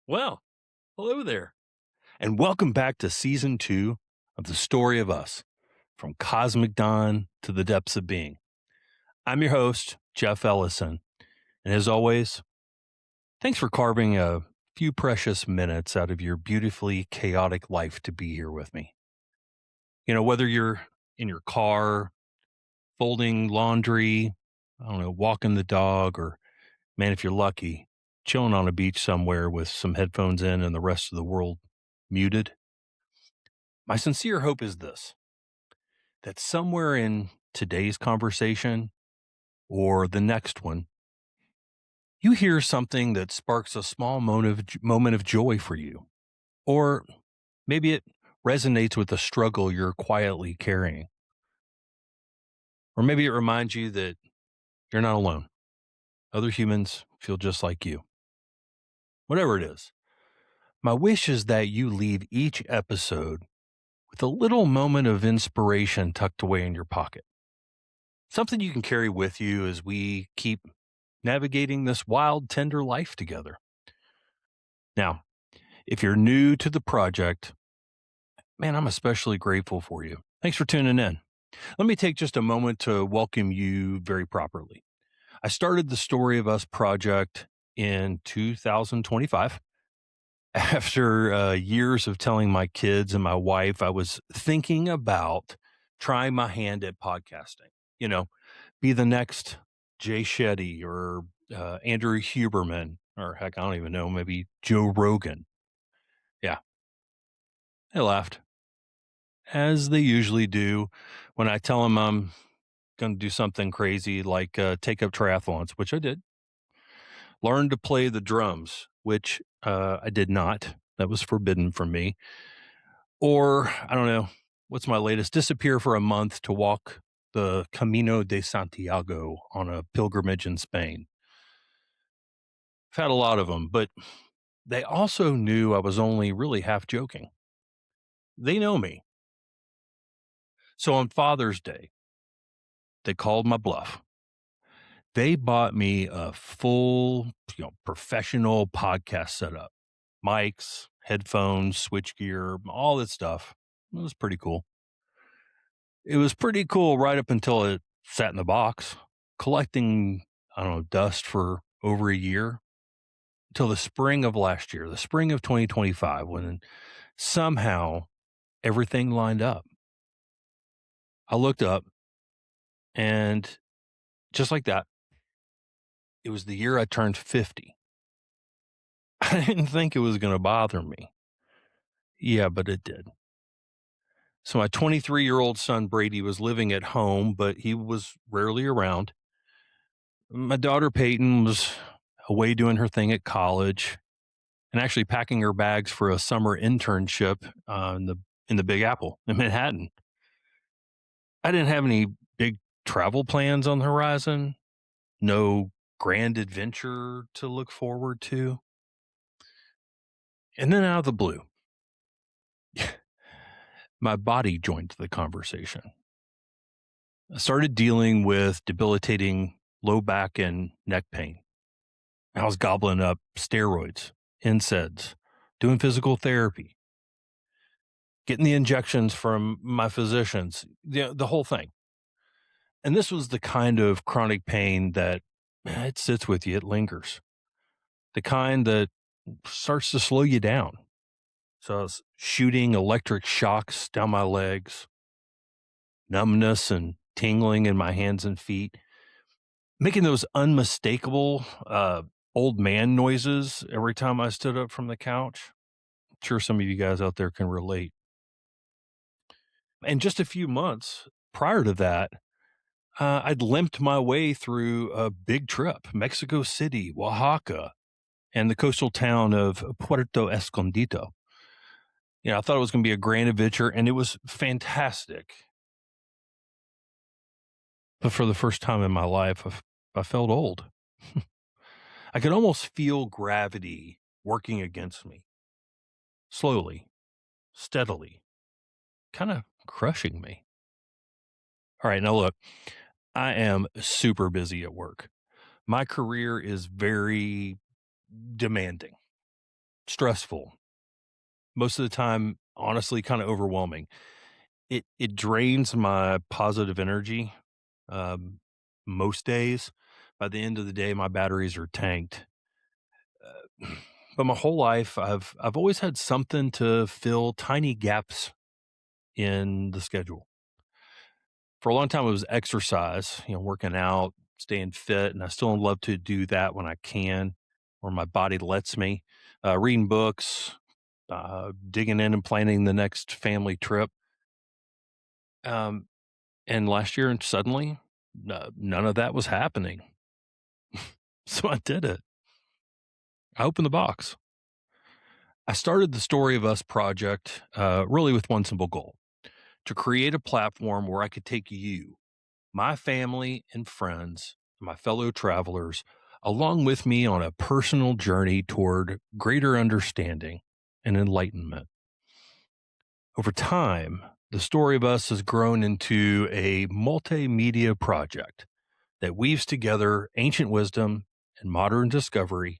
Well, hello there, and welcome back to season two of The Story of Us, from cosmic dawn to the depths of being. I'm your host, Jeff Ellison, and as always, thanks for carving a few precious minutes out of your beautifully chaotic life to be here with me. Whether you're in your car, folding laundry, I don't know, walking the dog, or man, if you're lucky, chilling on a beach somewhere with some headphones in and the rest of the world muted. My sincere hope is this: that somewhere in today's conversation or the next one, you hear something that sparks a small moment of joy for you. Or maybe it resonates with the struggle you're quietly carrying. Or maybe it reminds you that you're not alone. Other humans feel just like you. Whatever it is, my wish is that you leave each episode with a little moment of inspiration tucked away in your pocket. Something you can carry with you as we keep navigating this wild, tender life together. Now, if you're new to the project, man, I'm especially grateful for you. Thanks for tuning in. Let me take just a moment to welcome you very properly. I started the Story of Us project in 2025. After years of telling my kids and my wife I was thinking about trying my hand at podcasting, you know, be the next Jay Shetty or Andrew Huberman, or heck, I don't even know, maybe Joe Rogan. Yeah, they laughed, as they usually do when I tell them I'm going to do something crazy like take up triathlons, which I did. Learn to play the drums, which I did not. That was forbidden from me. Or, I don't know, what's my latest? Disappear for a month to walk the Camino de Santiago on a pilgrimage in Spain. I've had a lot of them, but they also knew I was only really half joking. They know me. So on Father's Day, they called my bluff. They bought me a full, professional podcast setup, mics, headphones, switchgear, all that stuff. It was pretty cool. It was pretty cool right up until it sat in the box, collecting, I don't know, dust for over a year, until the spring of last year, the spring of 2025, when somehow everything lined up. I looked up, and just like that, it was the year I turned 50. I didn't think it was going to bother me. Yeah, but it did. So my 23-year-old son Brady was living at home, but he was rarely around. My daughter Peyton was away doing her thing at college and actually packing her bags for a summer internship in the Big Apple in Manhattan. I didn't have any big travel plans on the horizon, no grand adventure to look forward to. And then out of the blue, my body joined the conversation. I started dealing with debilitating low back and neck pain. I was gobbling up steroids, NSAIDs, doing physical therapy, getting the injections from my physicians, the whole thing. And this was the kind of chronic pain that it sits with you, it lingers. The kind that starts to slow you down. So I was shooting electric shocks down my legs, numbness and tingling in my hands and feet, making those unmistakable old man noises every time I stood up from the couch. I'm sure some of you guys out there can relate. And just a few months prior to that, I'd limped my way through a big trip: Mexico City, Oaxaca, and the coastal town of Puerto Escondido. I thought it was going to be a grand adventure, and it was fantastic. But for the first time in my life, I felt old. I could almost feel gravity working against me, slowly, steadily, kind of crushing me. All right, now look, I am super busy at work. My career is very demanding. stressful. Most of the time, honestly, kind of overwhelming. It drains my positive energy. Um, Most days, by the end of the day, my batteries are tanked. But my whole life, I've always had something to fill tiny gaps in the schedule. For a long time, it was exercise, working out, staying fit, and I still love to do that when I can, or my body lets me. Reading books, digging in and planning the next family trip. Um, and last year, and suddenly, none of that was happening. So I did it. I opened the box. I started the Story of Us project really with one simple goal: to create a platform where I could take you, my family and friends, my fellow travelers, along with me on a personal journey toward greater understanding and enlightenment. Over time, the Story of Us has grown into a multimedia project that weaves together ancient wisdom and modern discovery,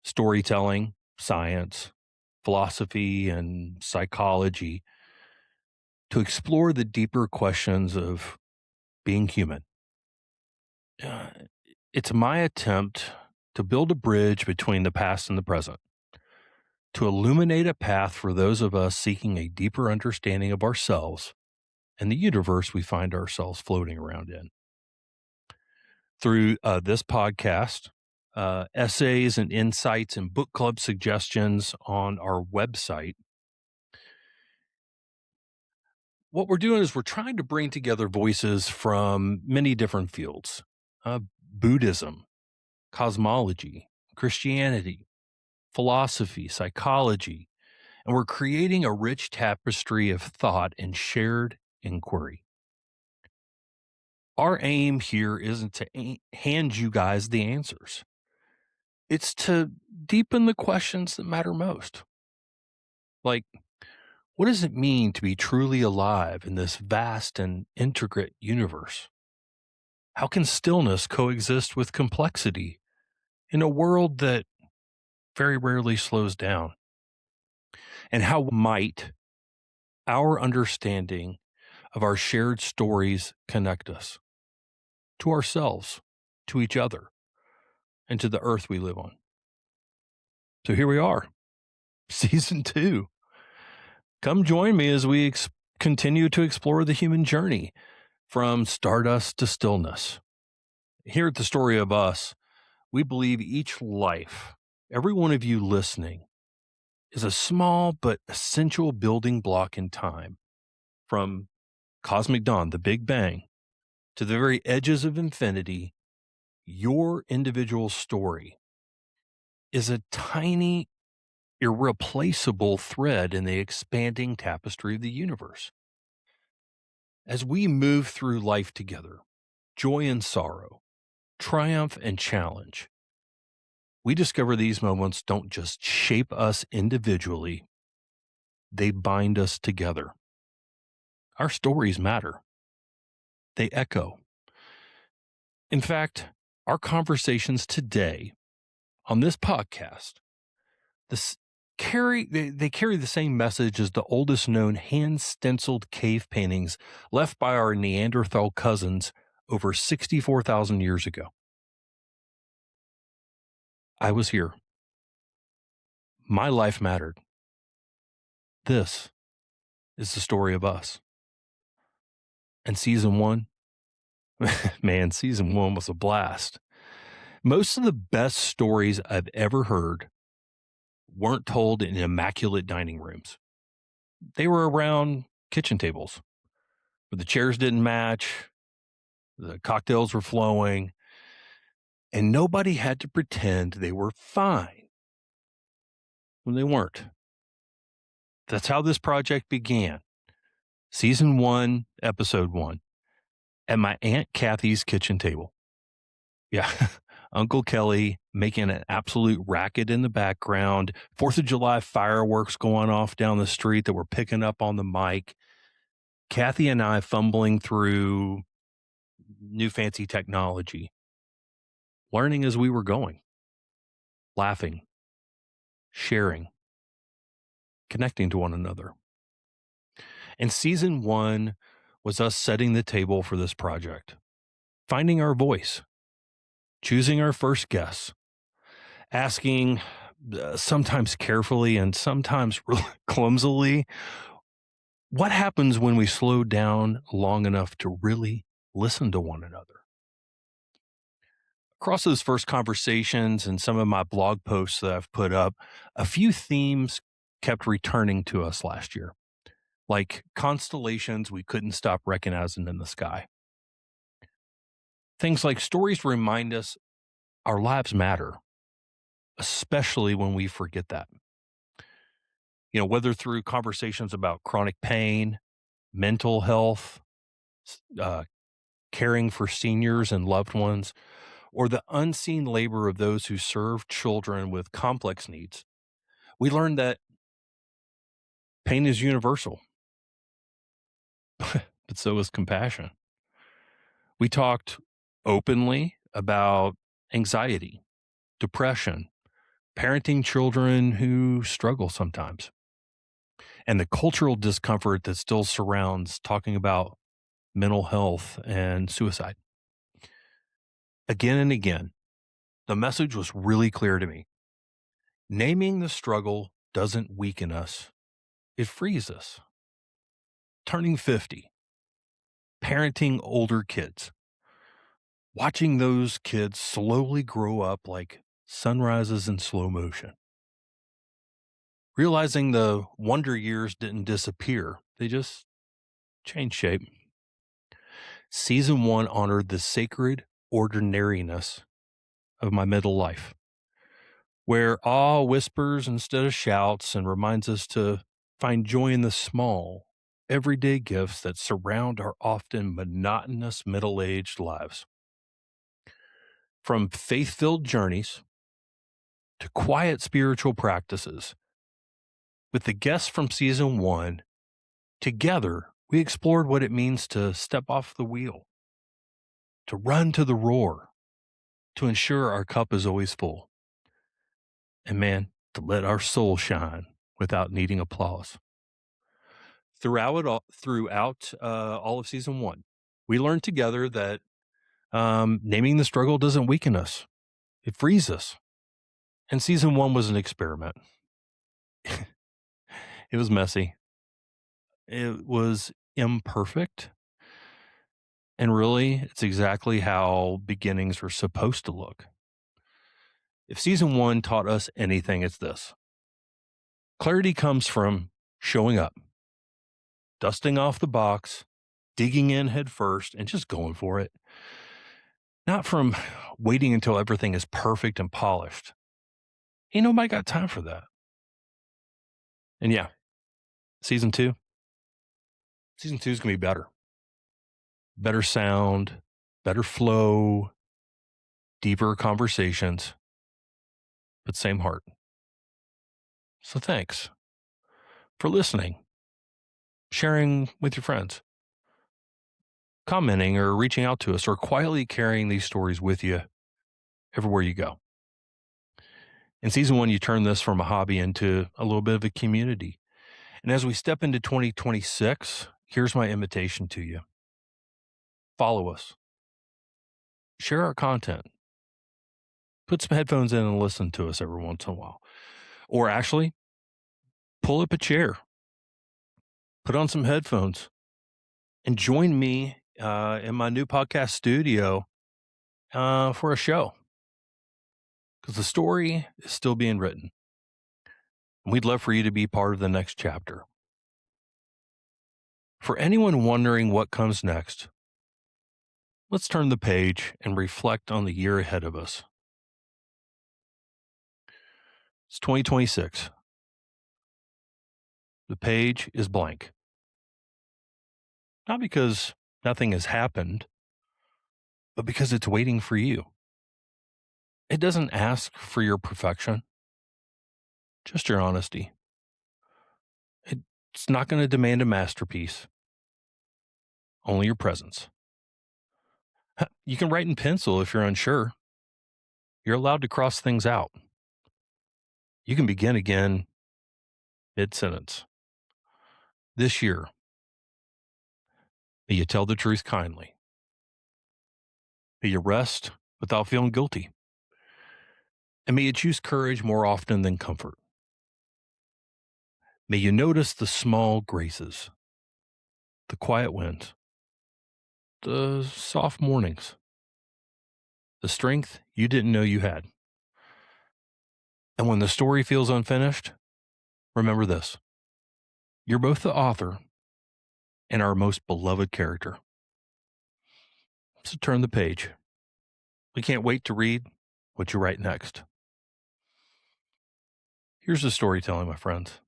storytelling, science, philosophy, and psychology to explore the deeper questions of being human. Uh, it's my attempt to build a bridge between the past and the present, to illuminate a path for those of us seeking a deeper understanding of ourselves and the universe we find ourselves floating around in. Through this podcast, essays and insights and book club suggestions on our website, what we're doing is we're trying to bring together voices from many different fields: Buddhism, cosmology, Christianity, philosophy, psychology, and we're creating a rich tapestry of thought and shared inquiry. Our aim here isn't to hand you guys the answers. It's to deepen the questions that matter most. Like, what does it mean to be truly alive in this vast and intricate universe? How can stillness coexist with complexity in a world that very rarely slows down? And how might our understanding of our shared stories connect us to ourselves, to each other, and to the earth we live on? So here we are, season 2. Come join me as we continue to explore the human journey from stardust to stillness. Here at the Story of Us, we believe each life, every one of you listening, is a small but essential building block in time. From cosmic dawn, the Big Bang, to the very edges of infinity, your individual story is a tiny, irreplaceable thread in the expanding tapestry of the universe. As we move through life together, joy and sorrow, triumph and challenge, we discover these moments don't just shape us individually, they bind us together. Our stories matter. They echo. In fact, our conversations today on this podcast, they carry the same message as the oldest known hand stenciled cave paintings left by our Neanderthal cousins over 64,000 years ago. I was here. My life mattered. This is the story of us. And season 1, man, season 1 was a blast. Most of the best stories I've ever heard weren't told in immaculate dining rooms. They were around kitchen tables where the chairs didn't match, the cocktails were flowing, and nobody had to pretend they were fine when they weren't. That's how this project began. Season 1, episode 1, at my Aunt Kathy's kitchen table. Yeah, Uncle Kelly making an absolute racket in the background, 4th of July fireworks going off down the street that were picking up on the mic. Kathy and I fumbling through new fancy technology, learning as we were going, laughing, sharing, connecting to one another. And season 1 was us setting the table for this project, finding our voice, choosing our first guests, asking sometimes carefully and sometimes really clumsily, what happens when we slow down long enough to really listen to one another? Across those first conversations and some of my blog posts that I've put up, a few themes kept returning to us last year, like constellations we couldn't stop recognizing in the sky. Things like stories remind us our lives matter, especially when we forget that. Whether through conversations about chronic pain, mental health, uh, caring for seniors and loved ones, or the unseen labor of those who serve children with complex needs, we learned that pain is universal, but so is compassion. We talked openly about anxiety, depression, parenting children who struggle sometimes, and the cultural discomfort that still surrounds talking about mental health and suicide. Again and again, the message was really clear to me. Naming the struggle doesn't weaken us, it frees us. Turning 50, parenting older kids, watching those kids slowly grow up like sunrises in slow motion. Realizing the wonder years didn't disappear, they just changed shape. Season 1 honored the sacred ordinariness of my middle life, where awe whispers instead of shouts and reminds us to find joy in the small, everyday gifts that surround our often monotonous middle aged lives. From faith filled journeys to quiet spiritual practices, with the guests from season 1, together we explored what it means to step off the wheel, to run to the roar, to ensure our cup is always full, and man, to let our soul shine without needing applause. Throughout all of season 1, we learned together that naming the struggle doesn't weaken us; it frees us. And season 1 was an experiment. It was messy. It was imperfect. And really, it's exactly how beginnings are supposed to look. If season 1 taught us anything, it's this: clarity comes from showing up, dusting off the box, digging in head first, and just going for it. Not from waiting until everything is perfect and polished. Ain't nobody got time for that. And yeah, season 2, season 2 is going to be better. Better sound, better flow, deeper conversations, but same heart. So thanks for listening, sharing with your friends, commenting or reaching out to us, or quietly carrying these stories with you everywhere you go. In season 1, you turn this from a hobby into a little bit of a community. And as we step into 2026, here's my invitation to you: follow us, share our content, put some headphones in and listen to us every once in a while. Or actually, pull up a chair, put on some headphones, and join me in my new podcast studio for a show. Because the story is still being written. And we'd love for you to be part of the next chapter. For anyone wondering what comes next, let's turn the page and reflect on the year ahead of us. It's 2026. The page is blank. Not because nothing has happened, but because it's waiting for you. It doesn't ask for your perfection, just your honesty. It's not going to demand a masterpiece, only your presence. You can write in pencil if you're unsure. You're allowed to cross things out. You can begin again mid-sentence. This year, may you tell the truth kindly. May you rest without feeling guilty. And may you choose courage more often than comfort. May you notice the small graces, the quiet winds, the soft mornings, the strength you didn't know you had. And when the story feels unfinished, remember this: you're both the author and our most beloved character. So turn the page. We can't wait to read what you write next. Here's the storytelling, my friends.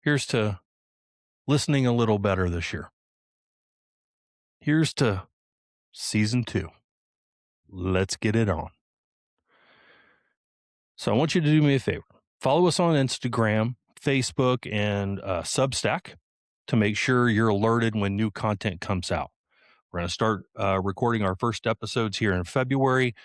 Here's to listening a little better this year. Here's to season 2. Let's get it on. So I want you to do me a favor. Follow us on Instagram, Facebook, and Substack to make sure you're alerted when new content comes out. We're going to start recording our first episodes here in February,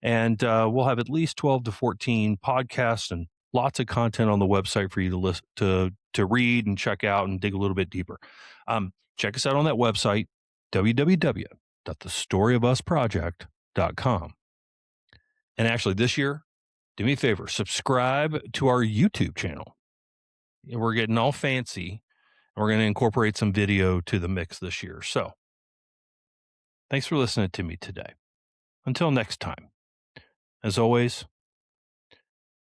and we'll have at least 12 to 14 podcasts and lots of content on the website for you to listen to read and check out and dig a little bit deeper. Check us out on that website, www.thestoryofuSproject.com. And actually, this year, do me a favor, subscribe to our YouTube channel. We're getting all fancy, and we're going to incorporate some video to the mix this year. So, thanks for listening to me today. Until next time, as always,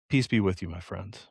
peace be with you, my friends.